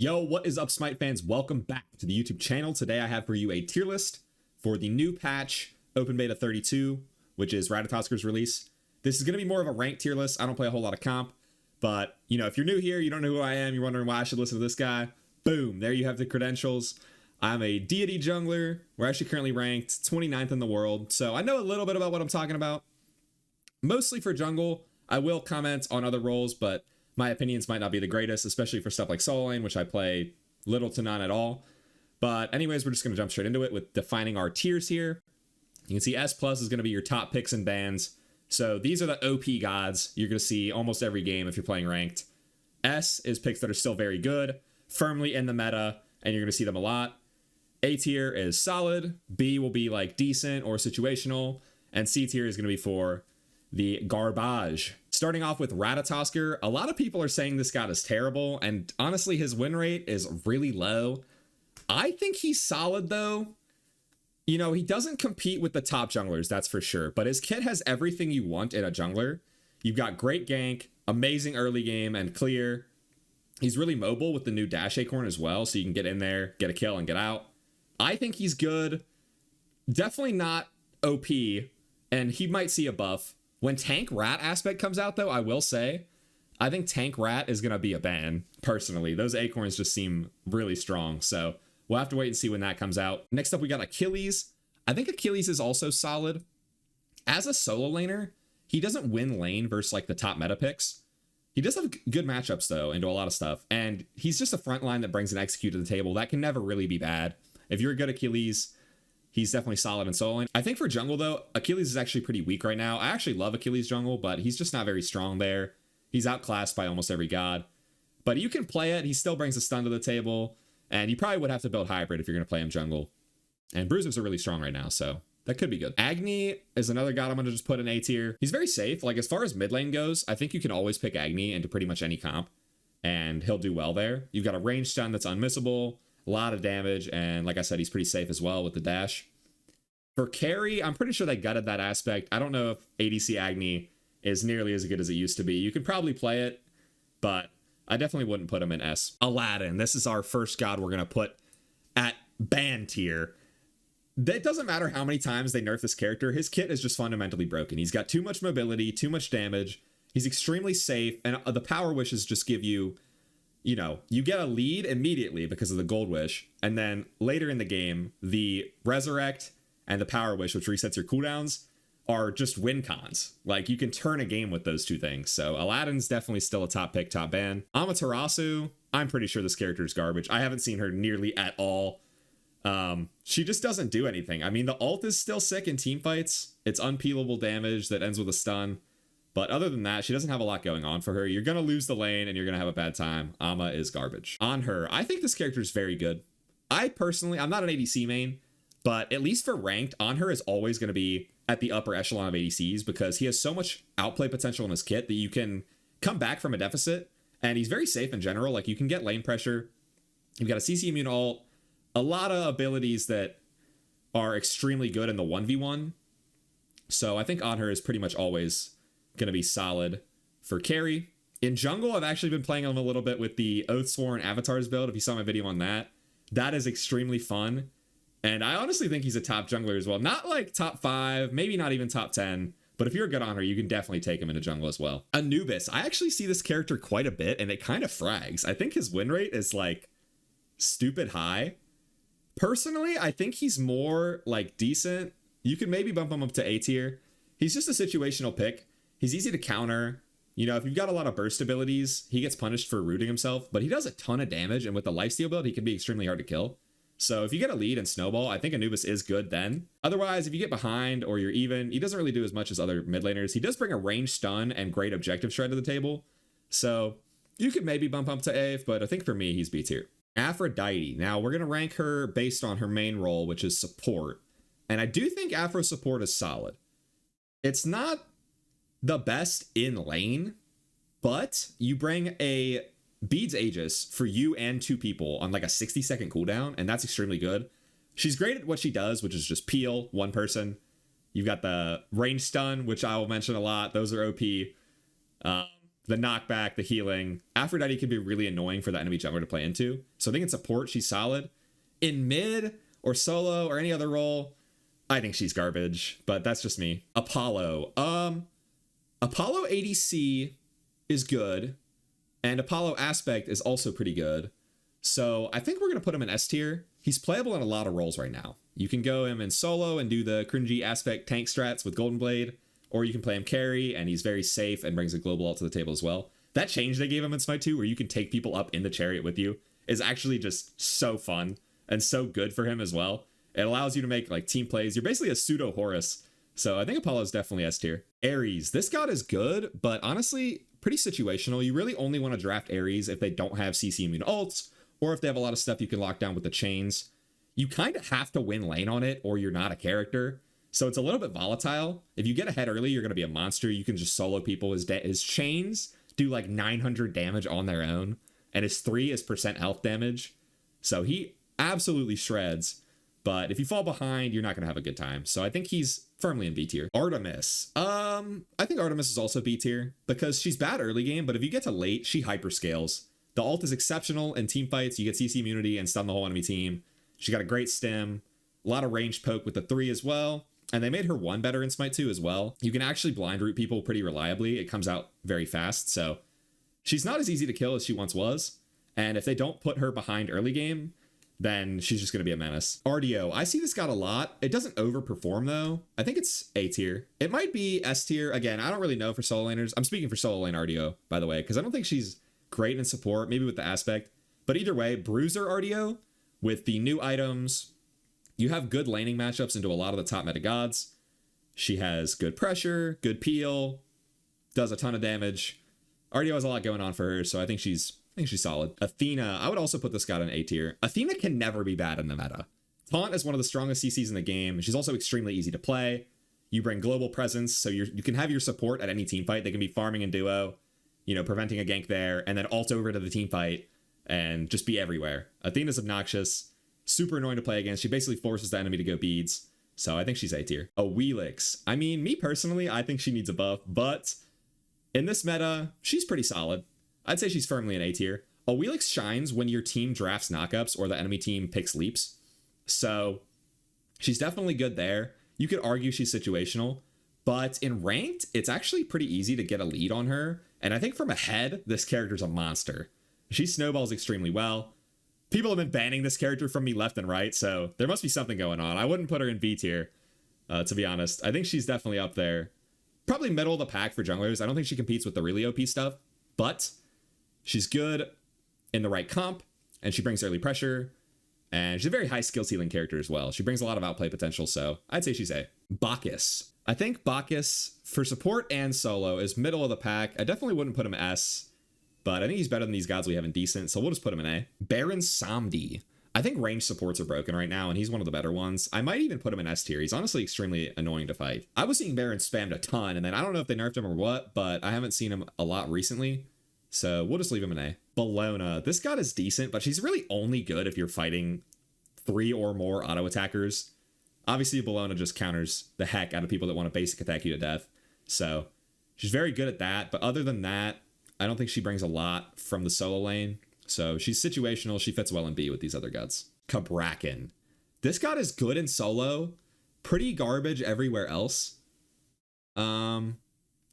Yo, what is up, Smite fans? Welcome back to the YouTube channel. Today I have for you a tier list for the new patch, Open Beta 32, which is Ratatoskr's release. This is going to be more of a ranked tier list. I don't play a whole lot of comp, but, you know, if you're new here, you don't know who I am, you're wondering why I should listen to this guy, boom, there you have the credentials. I'm a Deity jungler. We're actually currently ranked 29th in the world, so I know a little bit about what I'm talking about. Mostly for jungle. I will comment on other roles, but my opinions might not be the greatest, especially for stuff like solo lane, which I play little to none at all. But anyways, we're just going to jump straight into it with defining our tiers here. You can see S+ is going to be your top picks and bans. So these are the OP gods you're going to see almost every game if you're playing ranked. S is picks that are still very good, firmly in the meta, and you're going to see them a lot. A tier is solid. B will be like decent or situational. And C tier is going to be for the garbage. Starting off with Ratatoskr, a lot of people are saying this god is terrible, and honestly, his win rate is really low. I think he's solid, though. You know, he doesn't compete with the top junglers, that's for sure, but his kit has everything you want in a jungler. You've got great gank, amazing early game, and clear. He's really mobile with the new dash acorn as well, so you can get in there, get a kill, and get out. I think he's good. Definitely not OP, and he might see a buff. When Tank Rat aspect comes out, though, I will say, I think Tank Rat is going to be a ban, personally. Those acorns just seem really strong, so we'll have to wait and see when that comes out. Next up, we got Achilles. I think Achilles is also solid. As a solo laner, he doesn't win lane versus, like, the top meta picks. He does have good matchups, though, into a lot of stuff, and he's just a front line that brings an execute to the table. That can never really be bad. If you're a good Achilles, he's definitely solid in solo lane. I think for jungle, though, Achilles is actually pretty weak right now. I actually love Achilles jungle, but he's just not very strong there. He's outclassed by almost every god. But you can play it. He still brings a stun to the table. And you probably would have to build hybrid if you're going to play him jungle. And bruisers are really strong right now, so that could be good. Agni is another god I'm going to just put in A tier. He's very safe. Like, as far as mid lane goes, I think you can always pick Agni into pretty much any comp. And he'll do well there. You've got a range stun that's unmissable. A lot of damage, and like I said, he's pretty safe as well with the dash. For carry, I'm pretty sure they gutted that aspect. I don't know if ADC Agni is nearly as good as it used to be. You could probably play it, but I definitely wouldn't put him in S. Aladdin, this is our first god we're going to put at ban tier. It doesn't matter how many times they nerf this character, his kit is just fundamentally broken. He's got too much mobility, too much damage. He's extremely safe, and the power wishes just give you, you know, you get a lead immediately because of the gold wish, and then later in the game, the resurrect and the power wish, which resets your cooldowns, are just win cons. Like, you can turn a game with those two things. So Aladdin's definitely still a top pick, top ban. Amaterasu, I'm pretty sure this character is garbage. I haven't seen her nearly at all. She just doesn't do anything. I mean, the ult is still sick in team fights. It's unpeelable damage that ends with a stun. But other than that, she doesn't have a lot going on for her. You're going to lose the lane and you're going to have a bad time. Ama is garbage. On her, I think this character is very good. I'm not an ADC main, but at least for ranked, On her is always going to be at the upper echelon of ADCs because he has so much outplay potential in his kit that you can come back from a deficit, and he's very safe in general. Like, you can get lane pressure. You've got a CC immune ult, a lot of abilities that are extremely good in the 1v1. So I think On her is pretty much always going to be solid for carry. In jungle, I've actually been playing him a little bit with the Oathsworn Avatars build. If you saw my video on that, that is extremely fun. And I honestly think he's a top jungler as well. Not like top 5, maybe not even top 10. But if you're a good on her, you can definitely take him into jungle as well. Anubis. I actually see this character quite a bit, and it kind of frags. I think his win rate is like stupid high. Personally, I think he's more like decent. You could maybe bump him up to A tier. He's just a situational pick. He's easy to counter. You know, if you've got a lot of burst abilities, he gets punished for rooting himself, but he does a ton of damage, and with the lifesteal build, he can be extremely hard to kill. So if you get a lead and snowball, I think Anubis is good then. Otherwise, if you get behind or you're even, he doesn't really do as much as other mid laners. He does bring a range stun and great objective shred to the table. So you could maybe bump up to A, but I think for me, he's B tier. Aphrodite. Now, we're going to rank her based on her main role, which is support. And I do think Aphro support is solid. It's not the best in lane, but you bring a Beads Aegis for you and 2 people on like a 60-second cooldown, and that's extremely good. She's great at what she does, which is just peel 1 person. You've got the range stun, which I will mention a lot. Those are OP. the knockback, the healing. Aphrodite can be really annoying for the enemy jungler to play into. So I think in support, she's solid. In mid or solo or any other role, I think she's garbage, but that's just me. Apollo. Apollo ADC is good, and Apollo Aspect is also pretty good. So I think we're going to put him in S tier. He's playable in a lot of roles right now. You can go him in solo and do the cringy Aspect tank strats with Golden Blade, or you can play him carry, and he's very safe and brings a global ult to the table as well. That change they gave him in Smite 2, where you can take people up in the chariot with you, is actually just so fun and so good for him as well. It allows you to make like team plays. You're basically a pseudo Horus. So I think Apollo's definitely S tier. Ares. This god is good, but honestly, pretty situational. You really only want to draft Ares if they don't have CC immune ults, or if they have a lot of stuff you can lock down with the chains. You kind of have to win lane on it, or you're not a character. So it's a little bit volatile. If you get ahead early, you're going to be a monster. You can just solo people. His chains do like 900 damage on their own, and his 3 is % health damage. So he absolutely shreds. But if you fall behind, you're not going to have a good time. So I think he's firmly in B tier. Artemis. I think Artemis is also B tier because she's bad early game, but if you get to late, she hyperscales. The ult is exceptional in team fights. You get CC immunity and stun the whole enemy team. She got a great stem, a lot of ranged poke with the 3 as well. And they made her 1 better in Smite 2 as well. You can actually blind root people pretty reliably. It comes out very fast. So she's not as easy to kill as she once was. And if they don't put her behind early game, then she's just going to be a menace. RDO. I see this god a lot. It doesn't overperform though. I think it's A tier. It might be S tier. Again, I don't really know for solo laners. I'm speaking for solo lane RDO, by the way, because I don't think she's great in support, maybe with the aspect. But either way, Bruiser RDO with the new items, you have good laning matchups into a lot of the top meta gods. She has good pressure, good peel, does a ton of damage. RDO has a lot going on for her, so I think she's solid. Athena, I would also put this god in A tier. Athena can never be bad in the meta. Taunt is one of the strongest CCs in the game. She's also extremely easy to play. You bring global presence, so you can have your support at any team fight. They can be farming in duo, preventing a gank there, and then ult over to the team fight and just be everywhere. Athena's obnoxious, super annoying to play against. She basically forces the enemy to go beads. So I think she's A tier. Awilix. I mean, me personally, I think she needs a buff, but in this meta, she's pretty solid. I'd say she's firmly in A tier. Awilix shines when your team drafts knockups or the enemy team picks leaps. So she's definitely good there. You could argue she's situational, but in ranked, it's actually pretty easy to get a lead on her. And I think from ahead, this character's a monster. She snowballs extremely well. People have been banning this character from me left and right, so there must be something going on. I wouldn't put her in B tier, to be honest. I think she's definitely up there. Probably middle of the pack for junglers. I don't think she competes with the really OP stuff, but she's good in the right comp, and she brings early pressure, and she's a very high skill ceiling character as well. She brings a lot of outplay potential, so I'd say she's A. Bacchus. I think Bacchus, for support and solo, is middle of the pack. I definitely wouldn't put him S, but I think he's better than these gods we have in decent, so we'll just put him in A. Baron Samedi. I think range supports are broken right now, and he's one of the better ones. I might even put him in S tier. He's honestly extremely annoying to fight. I was seeing Baron spammed a ton, and then I don't know if they nerfed him or what, but I haven't seen him a lot recently, so we'll just leave him in A. Bellona. This god is decent, but she's really only good if you're fighting 3 or more auto attackers. Obviously, Bellona just counters the heck out of people that want to basic attack you to death, so she's very good at that, but other than that, I don't think she brings a lot from the solo lane. So she's situational. She fits well in B with these other gods. Cabrakan. This god is good in solo. Pretty garbage everywhere else. I'm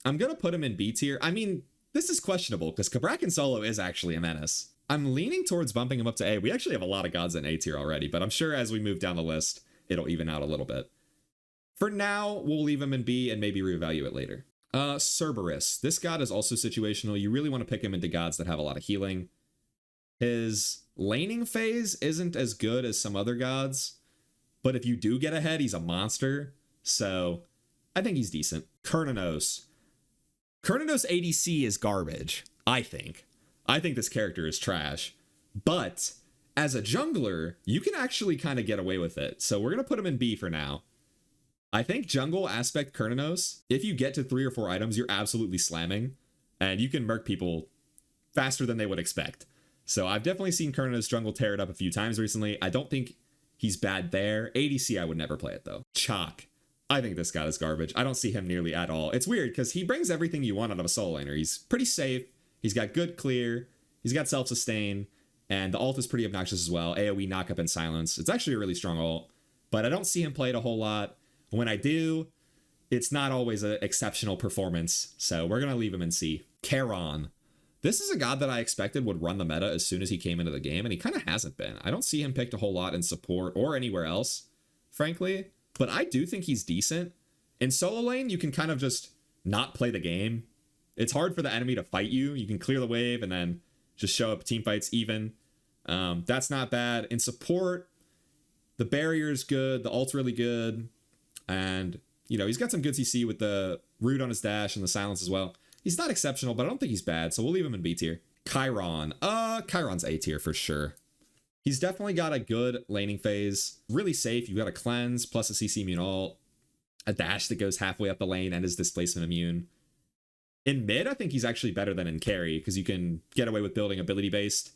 going to put him in B tier. I mean, this is questionable because Cabrakan solo is actually a menace. I'm leaning towards bumping him up to A. We actually have a lot of gods in A tier already, but I'm sure as we move down the list, it'll even out a little bit. For now, we'll leave him in B and maybe reevaluate later. Cerberus. This god is also situational. You really want to pick him into gods that have a lot of healing. His laning phase isn't as good as some other gods, but if you do get ahead, he's a monster. So I think he's decent. Kernanos. Kernanos ADC is garbage, I think. I think this character is trash. But as a jungler, you can actually kind of get away with it. So we're going to put him in B for now. I think jungle aspect Kernanos, if you get to 3 or 4 items, you're absolutely slamming, and you can murk people faster than they would expect. So I've definitely seen Kernanos jungle tear it up a few times recently. I don't think he's bad there. ADC, I would never play it though. Chalk. I think this god is garbage. I don't see him nearly at all. It's weird because he brings everything you want out of a solo laner. He's pretty safe. He's got good clear. He's got self-sustain. And the ult is pretty obnoxious as well. AoE knockup and silence. It's actually a really strong ult. But I don't see him played a whole lot. When I do, it's not always an exceptional performance. So we're going to leave him in C. Charon. This is a god that I expected would run the meta as soon as he came into the game. And he kind of hasn't been. I don't see him picked a whole lot in support or anywhere else, frankly. But I do think he's decent. In solo lane, you can kind of just not play the game. It's hard for the enemy to fight you. You can clear the wave and then just show up team fights even. That's not bad. In support, the barrier is good. The ult's really good. And, you know, he's got some good CC with the root on his dash and the silence as well. He's not exceptional, but I don't think he's bad. So we'll leave him in B tier. Chiron. Chiron's A tier for sure. He's definitely got a good laning phase. Really safe. You've got a cleanse plus a CC immune ult. A dash that goes halfway up the lane and is displacement immune. In mid, I think he's actually better than in carry because you can get away with building ability based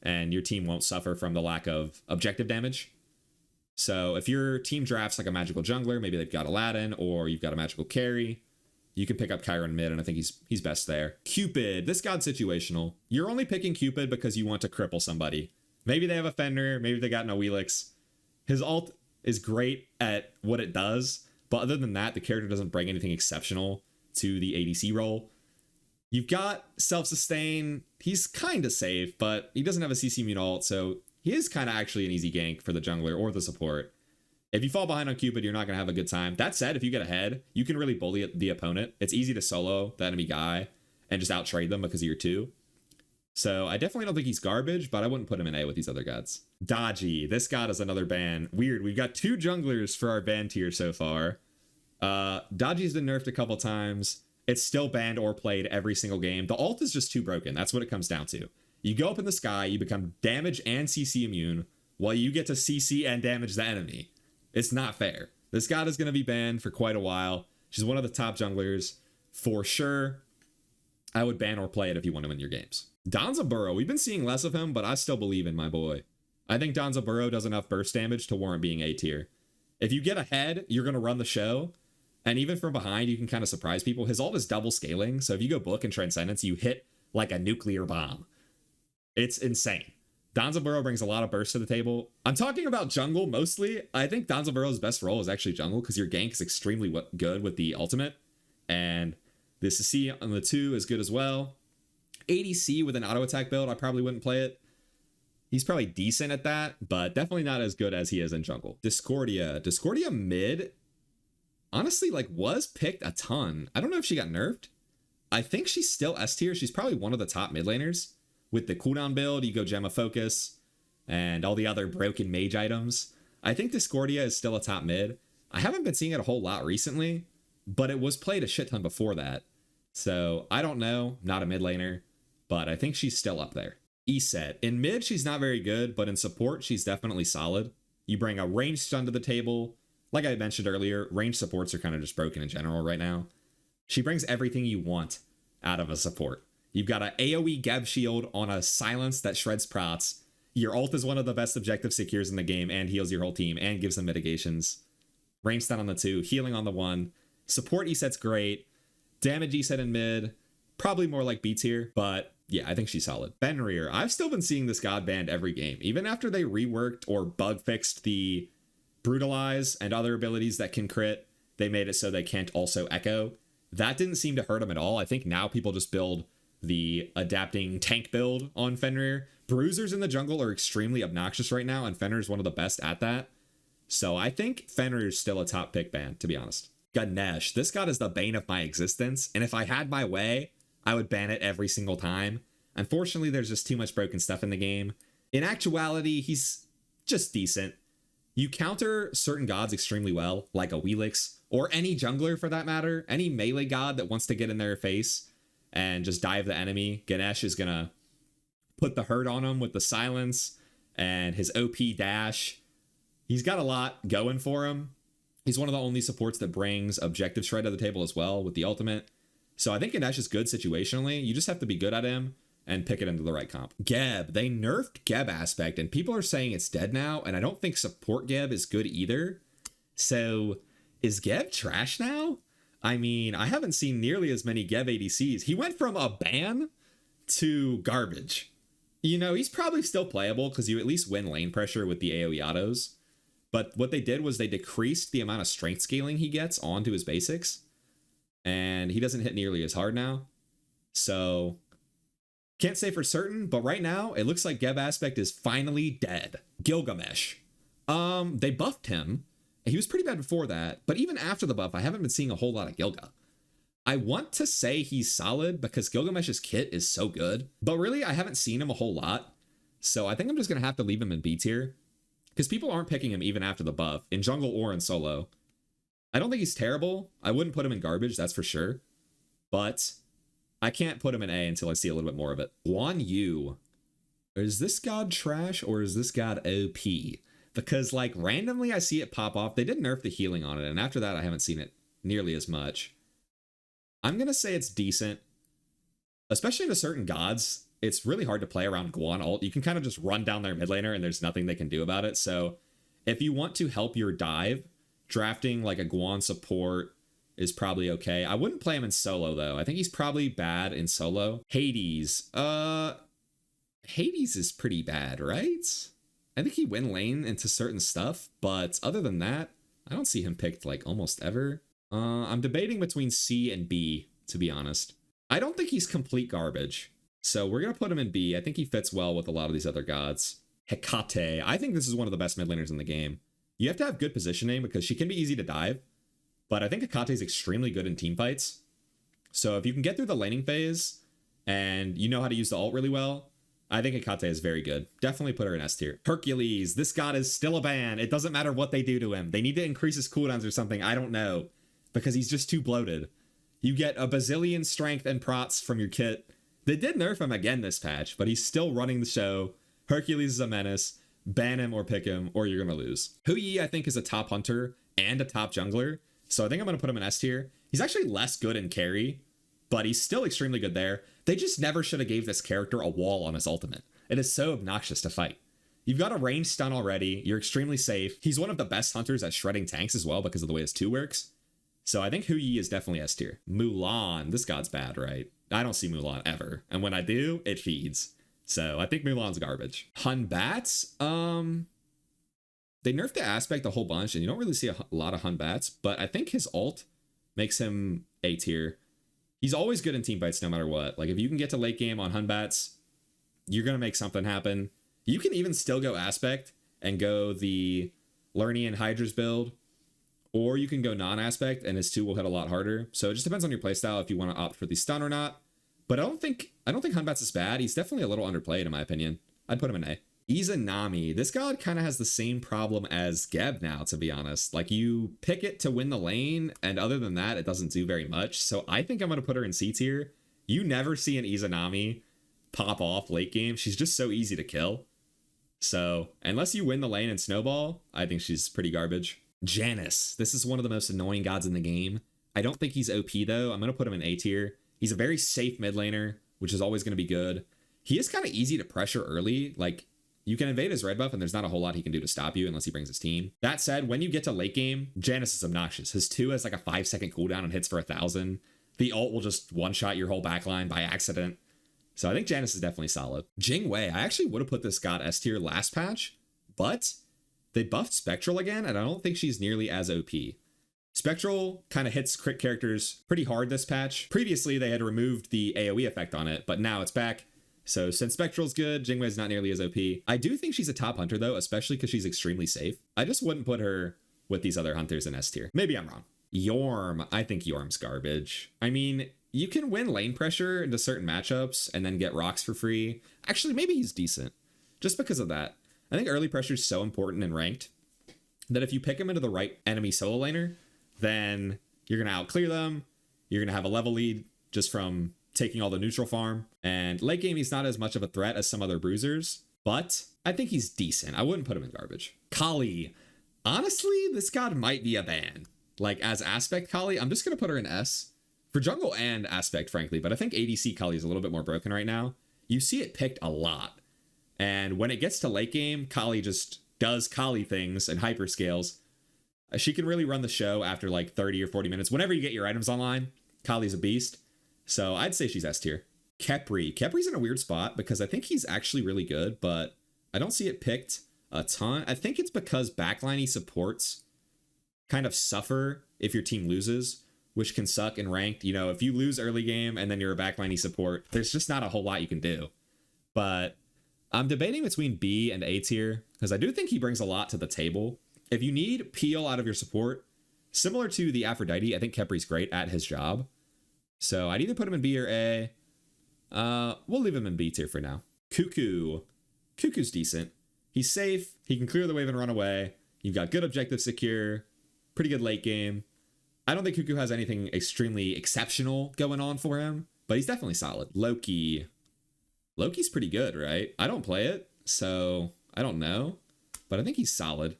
and your team won't suffer from the lack of objective damage. So if your team drafts like a magical jungler, maybe they've got Aladdin or you've got a magical carry, you can pick up Chiron mid, and I think he's best there. Cupid. This god's situational. You're only picking Cupid because you want to cripple somebody. Maybe they have a Fenrir, maybe they got no Helix. His ult is great at what it does, but other than that, the character doesn't bring anything exceptional to the ADC role. You've got self-sustain. He's kind of safe, but he doesn't have a CC immune ult, so he is kind of actually an easy gank for the jungler or the support. If you fall behind on Cupid, you're not going to have a good time. That said, if you get ahead, you can really bully the opponent. It's easy to solo the enemy guy and just out-trade them because of your 2. So I definitely don't think he's garbage, but I wouldn't put him in A with these other gods. Dodgy. This god is another ban. Weird. We've got 2 junglers for our ban tier so far. Dodgy's been nerfed a couple times. It's still banned or played every single game. The ult is just too broken. That's what it comes down to. You go up in the sky, you become damage and CC immune, while you get to CC and damage the enemy. It's not fair. This god is going to be banned for quite a while. She's one of the top junglers for sure. I would ban or play it if you want to win your games. Donza Burrow, we've been seeing less of him, but I still believe in my boy. I think Donza Burrow does enough burst damage to warrant being A tier. If you get ahead, you're going to run the show. And even from behind, you can kind of surprise people. His ult is double scaling. So if you go Book and Transcendence, you hit like a nuclear bomb. It's insane. Donza Burrow brings a lot of burst to the table. I'm talking about jungle mostly. I think Donza Burrow's best role is actually jungle because your gank is extremely good with the ultimate. And the CC on the 2 is good as well. ADC with an auto attack build, I probably wouldn't play it. He's probably decent at that, but definitely not as good as he is in jungle. Discordia. Discordia mid, honestly, like was picked a ton. I don't know if she got nerfed. I think she's still S tier. She's probably one of the top mid laners. With the cooldown build, you go Gemma Focus and all the other broken mage items. I think Discordia is still a top mid. I haven't been seeing it a whole lot recently, but it was played a shit ton before that. So I don't know, not a mid laner, but I think she's still up there. E-set. In mid, she's not very good, but in support, she's definitely solid. You bring a ranged stun to the table. Like I mentioned earlier, ranged supports are kind of just broken in general right now. She brings everything you want out of a support. You've got an AoE Geb shield on a silence that shreds prots. Your ult is one of the best objective secures in the game and heals your whole team and gives them mitigations. Range stun on the 2, healing on the 1. Support E-set's great. Damage E-set in mid, probably more like B tier, but yeah, I think she's solid. Fenrir. I've still been seeing this god banned every game. Even after they reworked or bug fixed the Brutalize and other abilities that can crit, they made it so they can't also echo. That didn't seem to hurt him at all. I think now people just build the adapting tank build on Fenrir. Bruisers in the jungle are extremely obnoxious right now, and Fenrir is one of the best at that. So I think Fenrir is still a top pick ban, to be honest. Ganesh. This god is the bane of my existence, and if I had my way, I would ban it every single time. Unfortunately, there's just too much broken stuff in the game. In actuality, he's just decent. You counter certain gods extremely well, like a Helix, or any jungler for that matter, any melee god that wants to get in their face and just dive the enemy. Ganesh is gonna put the hurt on him with the silence and his OP dash. He's got a lot going for him. He's one of the only supports that brings objective shred to the table as well with the ultimate. So I think Ganesh is good situationally. You just have to be good at him and pick it into the right comp. Geb. They nerfed Geb aspect and people are saying it's dead now, and I don't think support Geb is good either. So Is Geb trash now? I mean, I haven't seen nearly as many Geb ADCs. He went from a ban to garbage. You know, he's probably still playable because you at least win lane pressure with the AoE autos. But what they did was they decreased the amount of strength scaling he gets onto his basics. And he doesn't hit nearly as hard now. So, can't say for certain, but right now, it looks like Geb Aspect is finally dead. Gilgamesh. They buffed him. He was pretty bad before that, but even after the buff, I haven't been seeing a whole lot of Gilga. I want to say he's solid because Gilgamesh's kit is so good, but really I haven't seen him a whole lot. So I think I'm just going to have to leave him in B tier because people aren't picking him even after the buff in jungle or in solo. I don't think he's terrible. I wouldn't put him in garbage, that's for sure. But I can't put him in A until I see a little bit more of it. Guan Yu. Is this god trash or is this god OP? Because, like, randomly I see it pop off. They did nerf the healing on it, and after that I haven't seen it nearly as much. I'm going to say it's decent. Especially to certain gods, it's really hard to play around Guan ult. You can kind of just run down their mid laner, and there's nothing they can do about it. So, if you want to help your dive, drafting, like, a Guan support is probably okay. I wouldn't play him in solo, though. I think he's probably bad in solo. Hades. Hades is pretty bad, right? I think he win lane into certain stuff, but other than that, I don't see him picked like almost ever. I'm debating between C and B, to be honest. I don't think he's complete garbage, so we're going to put him in B. I think he fits well with a lot of these other gods. Hecate. I think this is one of the best mid laners in the game. You have to have good positioning because she can be easy to dive, but I think Hecate is extremely good in team fights. So if you can get through the laning phase and you know how to use the ult really well, I think Hecate is very good. Definitely put her in S tier. Hercules. This god is still a ban. It doesn't matter what they do to him. They need to increase his cooldowns or something. I don't know. Because he's just too bloated. You get a bazillion strength and prots from your kit. They did nerf him again this patch, but he's still running the show. Hercules is a menace. Ban him or pick him, or you're going to lose. Hu Yi, I think, is a top hunter and a top jungler. So I think I'm going to put him in S tier. He's actually less good in carry, but he's still extremely good there. They just never should have gave this character a wall on his ultimate. It is so obnoxious to fight. You've got a range stun already. You're extremely safe. He's one of the best hunters at shredding tanks as well because of the way his 2 works. So I think Hu Yi is definitely S tier. Mulan. This god's bad, right? I don't see Mulan ever. And when I do, it feeds. So I think Mulan's garbage. Hun Bats. They nerfed the aspect a whole bunch and you don't really see a lot of Hun Bats, but I think his ult makes him A tier. He's always good in team fights no matter what. Like, if you can get to late game on Hun Bats, you're going to make something happen. You can even still go Aspect and go the Lernian Hydra's build, or you can go non-Aspect and his 2 will hit a lot harder. So it just depends on your playstyle if you want to opt for the stun or not. But I don't think Hun Bats is bad. He's definitely a little underplayed in my opinion. I'd put him in A. Izanami. This god kind of has the same problem as Geb now, to be honest. Like, you pick it to win the lane, and other than that, it doesn't do very much. So I think I'm going to put her in C tier. You never see an Izanami pop off late game. She's just so easy to kill. So unless you win the lane and snowball, I think she's pretty garbage. Janus. This is one of the most annoying gods in the game. I don't think he's OP, though. I'm going to put him in A tier. He's a very safe mid laner, which is always going to be good. He is kind of easy to pressure early. Like, you can invade his red buff, and there's not a whole lot he can do to stop you unless he brings his team. That said, when you get to late game, Janus is obnoxious. His 2 has like a 5-second cooldown and hits for 1,000. The ult will just one-shot your whole backline by accident. So I think Janus is definitely solid. Jingwei. I actually would have put this god S tier last patch, but they buffed Spectral again, and I don't think she's nearly as OP. Spectral kind of hits crit characters pretty hard this patch. Previously, they had removed the AoE effect on it, but now it's back. So since Spectral's good, Jingwei's not nearly as OP. I do think she's a top hunter, though, especially because she's extremely safe. I just wouldn't put her with these other hunters in S tier. Maybe I'm wrong. Yorm. I think Yorm's garbage. I mean, you can win lane pressure into certain matchups and then get rocks for free. Actually, maybe he's decent. Just because of that. I think early pressure is so important in ranked that if you pick him into the right enemy solo laner, then you're going to outclear them. You're going to have a level lead just from taking all the neutral farm. And late game, he's not as much of a threat as some other bruisers, but I think he's decent. I wouldn't put him in garbage. Kali. Honestly, this god might be a ban. Like, as Aspect Kali, I'm just going to put her in S. For jungle and Aspect, frankly, but I think ADC Kali is a little bit more broken right now. You see it picked a lot. And when it gets to late game, Kali just does Kali things and hyperscales. She can really run the show after like 30 or 40 minutes. Whenever you get your items online, Kali's a beast. So I'd say she's S tier. Khepri's in a weird spot because I think he's actually really good, but I don't see it picked a ton. I think it's because backliney supports kind of suffer if your team loses, which can suck in ranked. You know, if you lose early game and then you're a backliney support, there's just not a whole lot you can do. But I'm debating between B and A tier because I do think he brings a lot to the table. If you need peel out of your support, similar to the Aphrodite, I think Khepri's great at his job. So I'd either put him in B or A. We'll leave him in B tier for now. Cuckoo's decent. He's safe. He can clear the wave and run away. You've got good objective secure. Pretty good late game. I don't think Cuckoo has anything extremely exceptional going on for him, but he's definitely solid. Loki's pretty good, right? I don't play it, so I don't know, but I think he's solid.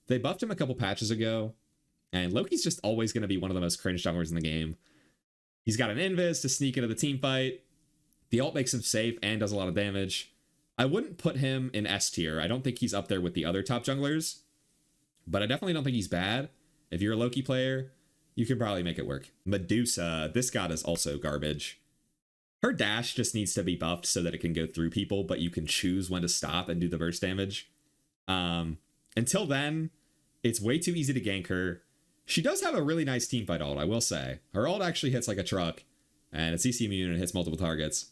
They buffed him a couple patches ago, and Loki's just always going to be one of the most cringe junglers in the game. He's got an invis to sneak into the team fight. The ult makes him safe and does a lot of damage. I wouldn't put him in S tier. I don't think he's up there with the other top junglers, but I definitely don't think he's bad. If you're a Loki player, you can probably make it work. Medusa, this god is also garbage. Her dash just needs to be buffed so that it can go through people, but you can choose when to stop and do the burst damage. Until then, it's way too easy to gank her. She does have a really nice teamfight ult, I will say. Her ult actually hits like a truck, and it's CC immune and hits multiple targets.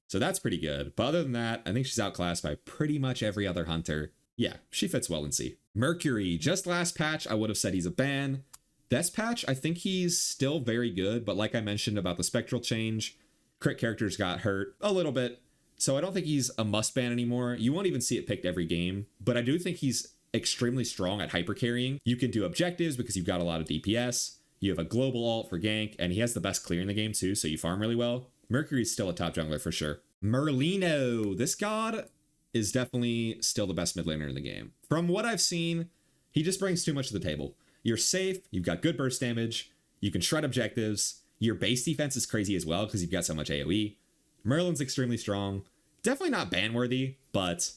So that's pretty good. But other than that, I think she's outclassed by pretty much every other hunter. Yeah, she fits well in C. Mercury, just last patch, I would have said he's a ban. This patch, I think he's still very good, but like I mentioned about the spectral change, crit characters got hurt a little bit, so I don't think he's a must ban anymore. You won't even see it picked every game, but I do think he's extremely strong at hyper carrying. You can do objectives because you've got a lot of DPS. You have a global ult for gank, and he has the best clear in the game too, so you farm really well. Mercury's still a top jungler for sure. Merlino, this god is definitely still the best mid laner in the game. From what I've seen, he just brings too much to the table. You're safe, you've got good burst damage, you can shred objectives, your base defense is crazy as well because you've got so much AoE. Merlin's extremely strong. Definitely not ban-worthy, but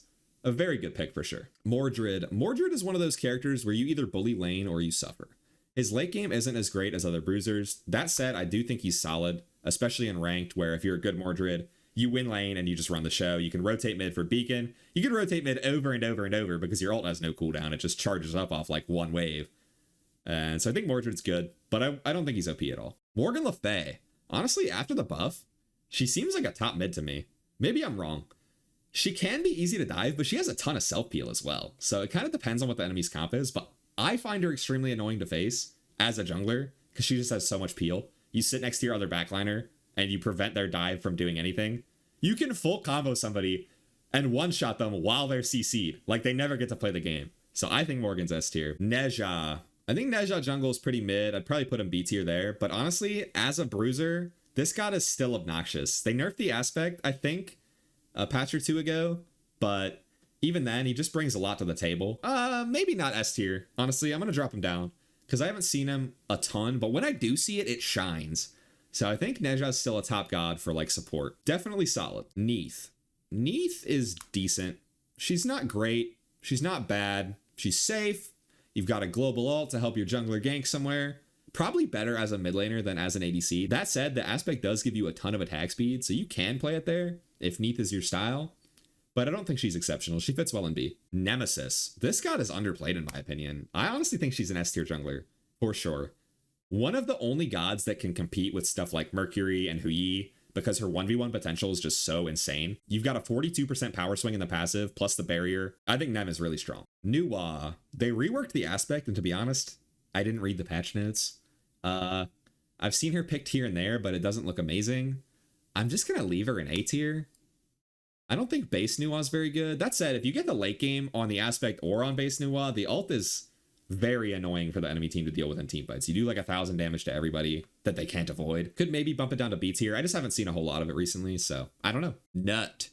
a very good pick for sure. Mordred is one of those characters where you either bully lane or you suffer. His late game isn't as great as other bruisers. That said, I do think he's solid, especially in ranked, where if you're a good Mordred, you win lane and you just run the show. You can rotate mid for beacon. You can rotate mid over and over and over because your ult has no cooldown. It just charges up off like one wave. And so I think Mordred's good, but I don't think he's OP at all. Morgan Le Fay. Honestly, after the buff, she seems like a top mid to me. Maybe I'm wrong. She can be easy to dive, but she has a ton of self-peel as well. So it kind of depends on what the enemy's comp is, but I find her extremely annoying to face as a jungler because she just has so much peel. You sit next to your other backliner and you prevent their dive from doing anything. You can full combo somebody and one-shot them while they're CC'd. Like they never get to play the game. So I think Morgan's S tier. Neja. I think Neja jungle is pretty mid. I'd probably put him B tier there. But honestly, as a bruiser, this god is still obnoxious. They nerfed the aspect, I think, a patch or two ago. But even then, he just brings a lot to the table. Maybe not S tier. Honestly, I'm going to drop him down because I haven't seen him a ton. But when I do see it, it shines. So I think Neja's still a top god for like support. Definitely solid. Neith is decent. She's not great. She's not bad. She's safe. You've got a global ult to help your jungler gank somewhere. Probably better as a mid laner than as an ADC. That said, the aspect does give you a ton of attack speed, so you can play it there if Neith is your style. But I don't think she's exceptional. She fits well in B. Nemesis. This god is underplayed in my opinion. I honestly think she's an S tier jungler, for sure. One of the only gods that can compete with stuff like Mercury and Huyi because her 1v1 potential is just so insane. You've got a 42% power swing in the passive plus the barrier. I think Nem is really strong. Nuwa. They reworked the aspect, and to be honest, I didn't read the patch notes. I've seen her picked here and there, but it doesn't look amazing. I'm just going to leave her in A tier. I don't think base Nuwa is very good. That said, if you get the late game on the aspect or on base Nuwa, the ult is very annoying for the enemy team to deal with in team fights. You do like 1,000 damage to everybody that they can't avoid. Could maybe bump it down to B tier. I just haven't seen a whole lot of it recently, so I don't know. Nut.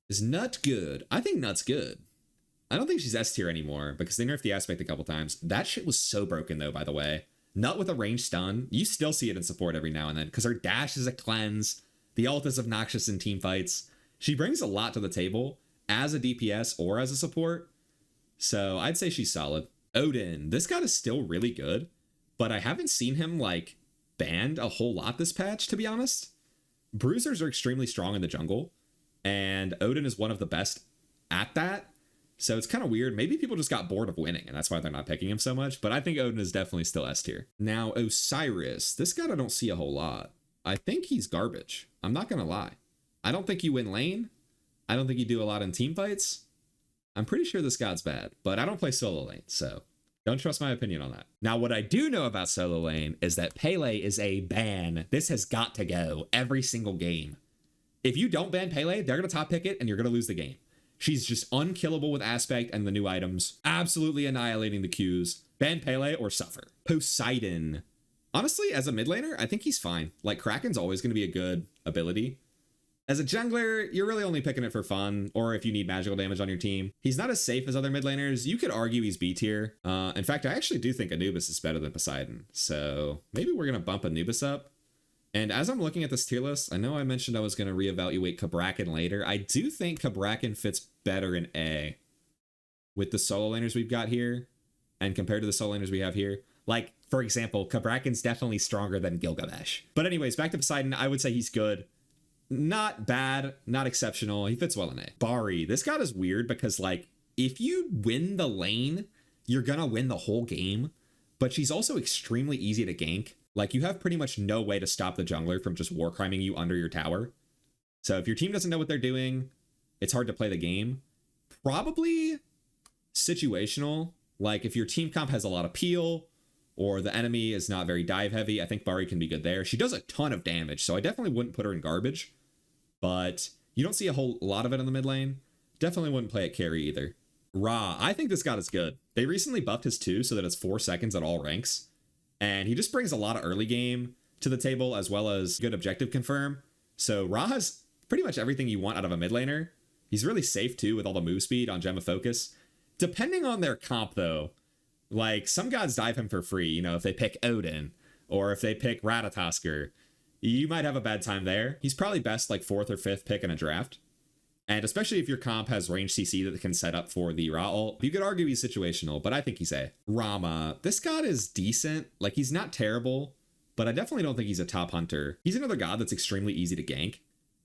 Is Nut good? I think Nut's good. I don't think she's S tier anymore because they nerfed the aspect a couple times. That shit was so broken though, by the way. Nut with a ranged stun. You still see it in support every now and then because her dash is a cleanse. The ult is obnoxious in team fights. She brings a lot to the table as a DPS or as a support. So I'd say she's solid. Odin. This god is still really good, but I haven't seen him like banned a whole lot this patch, to be honest. Bruisers are extremely strong in the jungle, and Odin is one of the best at that. So it's kind of weird. Maybe people just got bored of winning, and that's why they're not picking him so much. But I think Odin is definitely still S tier. Now, Osiris. This god I don't see a whole lot. I think he's garbage. I'm not going to lie. I don't think you win lane. I don't think you do a lot in team fights. I'm pretty sure this god's bad, but I don't play solo lane, so don't trust my opinion on that. Now, what I do know about solo lane is that Pele is a ban. This has got to go every single game. If you don't ban Pele, they're going to top pick it, and you're going to lose the game. She's just unkillable with Aspect and the new items, absolutely annihilating the Qs. Ban Pele or suffer. Poseidon. Honestly, as a mid laner, I think he's fine. Like, Kraken's always going to be a good ability. As a jungler, you're really only picking it for fun, or if you need magical damage on your team. He's not as safe as other mid laners. You could argue he's B tier. In fact, I actually do think Anubis is better than Poseidon. So maybe we're going to bump Anubis up. And as I'm looking at this tier list, I know I mentioned I was going to reevaluate Cabrakan later. I do think Cabrakan fits better in A with the solo laners we've got here and compared to the solo laners we have here. Like, for example, Cabrakan's definitely stronger than Gilgamesh. But anyways, back to Poseidon, I would say he's good. Not bad, not exceptional. He fits well in A. Bari, this god is weird because, like, if you win the lane, you're going to win the whole game. But she's also extremely easy to gank. Like, you have pretty much no way to stop the jungler from just war criming you under your tower. So if your team doesn't know what they're doing, it's hard to play the game. Probably situational. Like, if your team comp has a lot of peel, or the enemy is not very dive heavy, I think Bari can be good there. She does a ton of damage, so I definitely wouldn't put her in garbage. But you don't see a whole lot of it in the mid lane. Definitely wouldn't play at carry either. Ra, I think this god is good. They recently buffed his 2 so that it's 4 seconds at all ranks. And he just brings a lot of early game to the table, as well as good objective confirm. So Ra has pretty much everything you want out of a mid laner. He's really safe too with all the move speed on Gem of Focus. Depending on their comp though, like some gods dive him for free. You know, if they pick Odin or if they pick Ratatoskr, you might have a bad time there. He's probably best like 4th or 5th pick in a draft. And especially if your comp has range CC that can set up for the Ra ult. You could argue he's situational, but I think he's A. Rama. This god is decent. Like, he's not terrible, but I definitely don't think he's a top hunter. He's another god that's extremely easy to gank.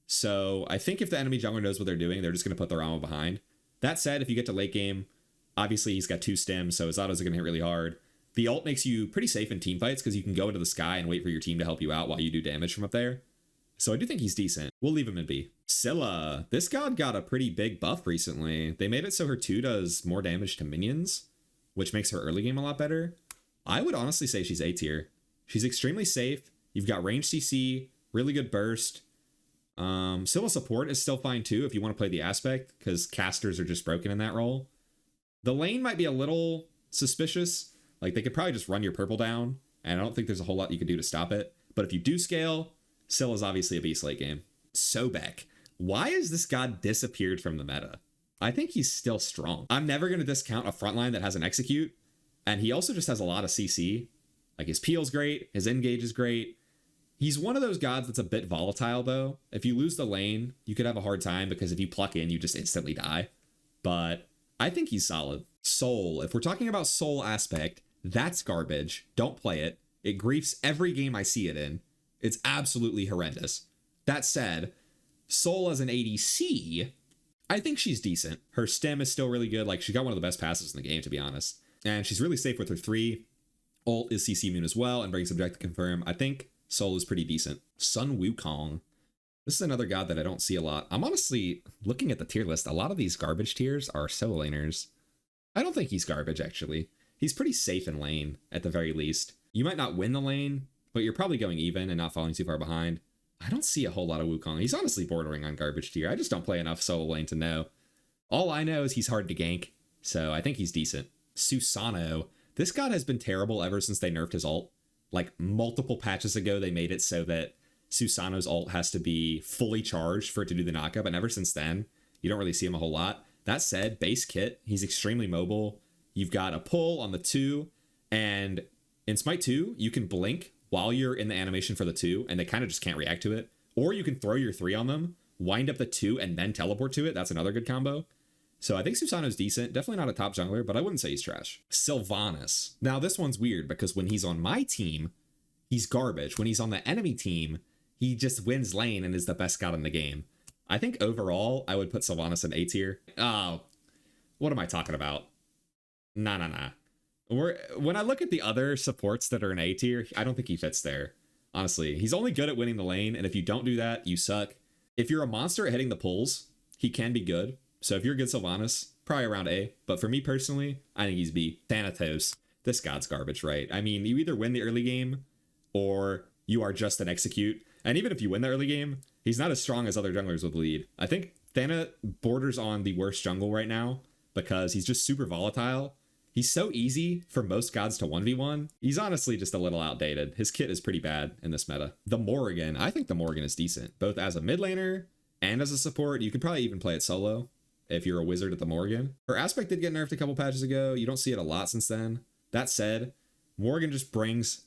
So I think if the enemy jungler knows what they're doing, they're just going to put the Rama behind. That said, if you get to late game, obviously he's got 2 stems, so his autos are going to hit really hard. The ult makes you pretty safe in team fights because you can go into the sky and wait for your team to help you out while you do damage from up there. So I do think he's decent. We'll leave him in B. Scylla. This god got a pretty big buff recently. They made it so her 2 does more damage to minions, which makes her early game a lot better. I would honestly say she's A tier. She's extremely safe. You've got range CC, really good burst. Scylla support is still fine too if you want to play the aspect, because casters are just broken in that role. The lane might be a little suspicious. Like, they could probably just run your purple down, and I don't think there's a whole lot you could do to stop it. But if you do scale, Scylla's obviously a beast late game. Sobek. Why has this god disappeared from the meta? I think he's still strong. I'm never going to discount a frontline that has an execute, and he also just has a lot of CC. Like, his peel's great, his engage is great. He's one of those gods that's a bit volatile, though. If you lose the lane, you could have a hard time, because if you pluck in, you just instantly die. But I think he's solid. Soul. If we're talking about soul aspect, that's garbage. Don't play it. It griefs every game I see it in. It's absolutely horrendous. That said, Soul as an ADC, I think she's decent. Her stem is still really good. Like, she got one of the best passes in the game, to be honest. And she's really safe with her 3. Ult is CC immune as well and brings objective confirm. I think Soul is pretty decent. Sun Wukong. This is another god that I don't see a lot. I'm honestly looking at the tier list. A lot of these garbage tiers are solo laners. I don't think he's garbage, actually. He's pretty safe in lane, at the very least. You might not win the lane, but you're probably going even and not falling too far behind. I don't see a whole lot of Wukong. He's honestly bordering on garbage tier. I just don't play enough solo lane to know. All I know is he's hard to gank, so I think he's decent. Susano. This god has been terrible ever since they nerfed his ult. Like, multiple patches ago, they made it so that Susano's ult has to be fully charged for it to do the knockup, and ever since then, you don't really see him a whole lot. That said, base kit, he's extremely mobile. You've got a pull on the 2, and in Smite 2, you can blink while you're in the animation for the 2, and they kind of just can't react to it. Or you can throw your 3 on them, wind up the 2, and then teleport to it. That's another good combo. So I think Susano's decent. Definitely not a top jungler, but I wouldn't say he's trash. Sylvanas. Now this one's weird because when he's on my team, he's garbage. When he's on the enemy team, he just wins lane and is the best god in the game. I think overall, I would put Sylvanas in A tier. Oh, what am I talking about? Nah. When I look at the other supports that are in A tier, I don't think he fits there. Honestly, he's only good at winning the lane, and if you don't do that, you suck. If you're a monster at hitting the pulls, he can be good. So if you're a good Sylvanas, probably around A. But for me personally, I think he's B. Thanatos. This god's garbage, right? I mean, you either win the early game, or you are just an execute. And even if you win the early game, he's not as strong as other junglers with lead. I think Thana borders on the worst jungle right now because he's just super volatile. He's so easy for most gods to 1v1. He's honestly just a little outdated. His kit is pretty bad in this meta. The Morrigan. I think the Morrigan is decent, both as a mid laner and as a support. You could probably even play it solo if you're a wizard at the Morrigan. Her aspect did get nerfed a couple patches ago. You don't see it a lot since then. That said, Morrigan just brings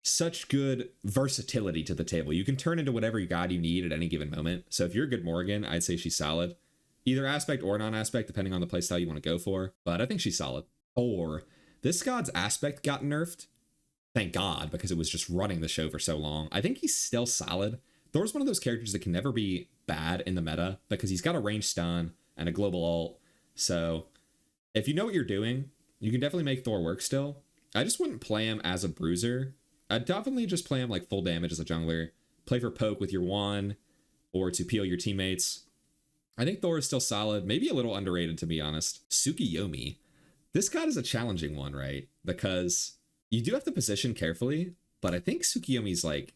such good versatility to the table. You can turn into whatever god you need at any given moment. So if you're a good Morrigan, I'd say she's solid. Either aspect or non-aspect, depending on the playstyle you want to go for. But I think she's solid. Or this god's aspect got nerfed. Thank God, because it was just running the show for so long. I think he's still solid. Thor's one of those characters that can never be bad in the meta because he's got a ranged stun and a global ult. So if you know what you're doing, you can definitely make Thor work still. I just wouldn't play him as a bruiser. I'd definitely just play him like full damage as a jungler. Play for poke with your wand or to peel your teammates. I think Thor is still solid, maybe a little underrated to be honest. Tsukiyomi. This god is a challenging one, right? Because you do have to position carefully, but I think Tsukiyomi's like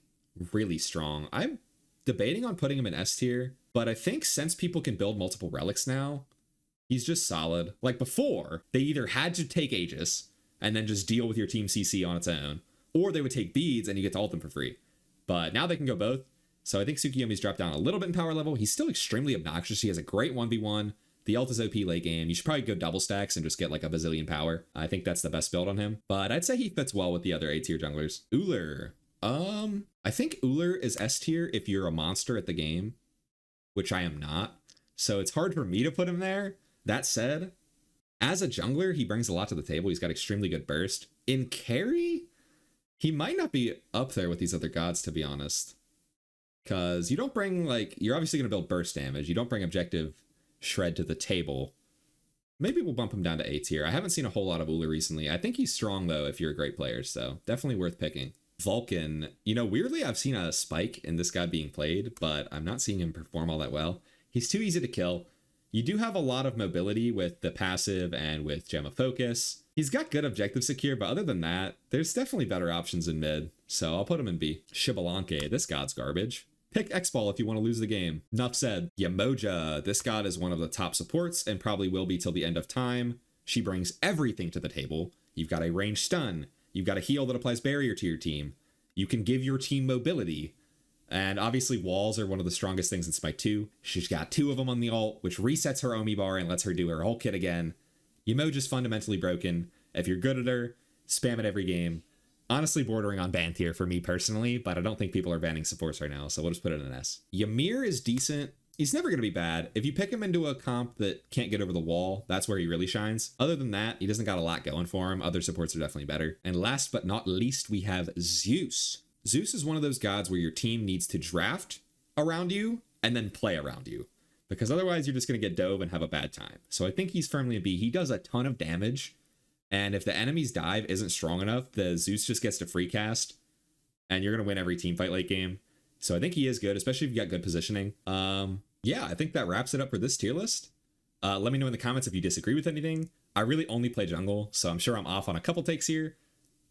really strong. I'm debating on putting him in S tier, but I think since people can build multiple relics now, he's just solid. Like before, they either had to take Aegis and then just deal with your team CC on its own, or they would take beads and you get to ult them for free. But now they can go both. So I think Tsukiyomi's dropped down a little bit in power level. He's still extremely obnoxious. He has a great 1v1. The ult is OP late game. You should probably go double stacks and just get like a bazillion power. I think that's the best build on him. But I'd say he fits well with the other A tier junglers. Ullr. I think Ullr is S tier if you're a monster at the game, which I am not. So it's hard for me to put him there. That said, as a jungler, he brings a lot to the table. He's got extremely good burst. In carry, he might not be up there with these other gods, to be honest. Because you don't bring, like, you're obviously going to build burst damage. You don't bring objective shred to the table. Maybe we'll bump him down to A tier. I haven't seen a whole lot of Ullr recently. I think he's strong, though, if you're a great player. So definitely worth picking. Vulcan. You know, weirdly, I've seen a spike in this guy being played, but I'm not seeing him perform all that well. He's too easy to kill. You do have a lot of mobility with the passive and with Gem of Focus. He's got good objective secure, but other than that, there's definitely better options in mid. So I'll put him in B. Xbalanque. This god's garbage. Pick X-Ball if you want to lose the game. Enough said. Yemoja. This god is one of the top supports and probably will be till the end of time. She brings everything to the table. You've got a ranged stun. You've got a heal that applies barrier to your team. You can give your team mobility. And obviously walls are one of the strongest things in Smite 2. She's got 2 of them on the ult, which resets her Omi bar and lets her do her whole kit again. Yemoja's fundamentally broken. If you're good at her, spam it every game. Honestly bordering on ban tier for me personally, but I don't think people are banning supports right now, so we'll just put it in an S. Ymir is decent. He's never going to be bad. If you pick him into a comp that can't get over the wall, that's where he really shines. Other than that, he doesn't got a lot going for him. Other supports are definitely better. And last but not least, we have Zeus. Zeus is one of those gods where your team needs to draft around you and then play around you, because otherwise you're just going to get dove and have a bad time. So I think he's firmly a B. He does a ton of damage. And if the enemy's dive isn't strong enough, the Zeus just gets to free cast and you're going to win every team fight late game. So I think he is good, especially if you got good positioning. Yeah, I think that wraps it up for this tier list. Let me know in the comments if you disagree with anything. I really only play jungle, so I'm sure I'm off on a couple takes here,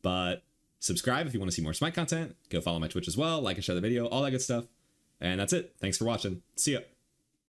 but subscribe if you want to see more Smite content. Go follow my Twitch as well, like and share the video, all that good stuff. And that's it. Thanks for watching. See ya.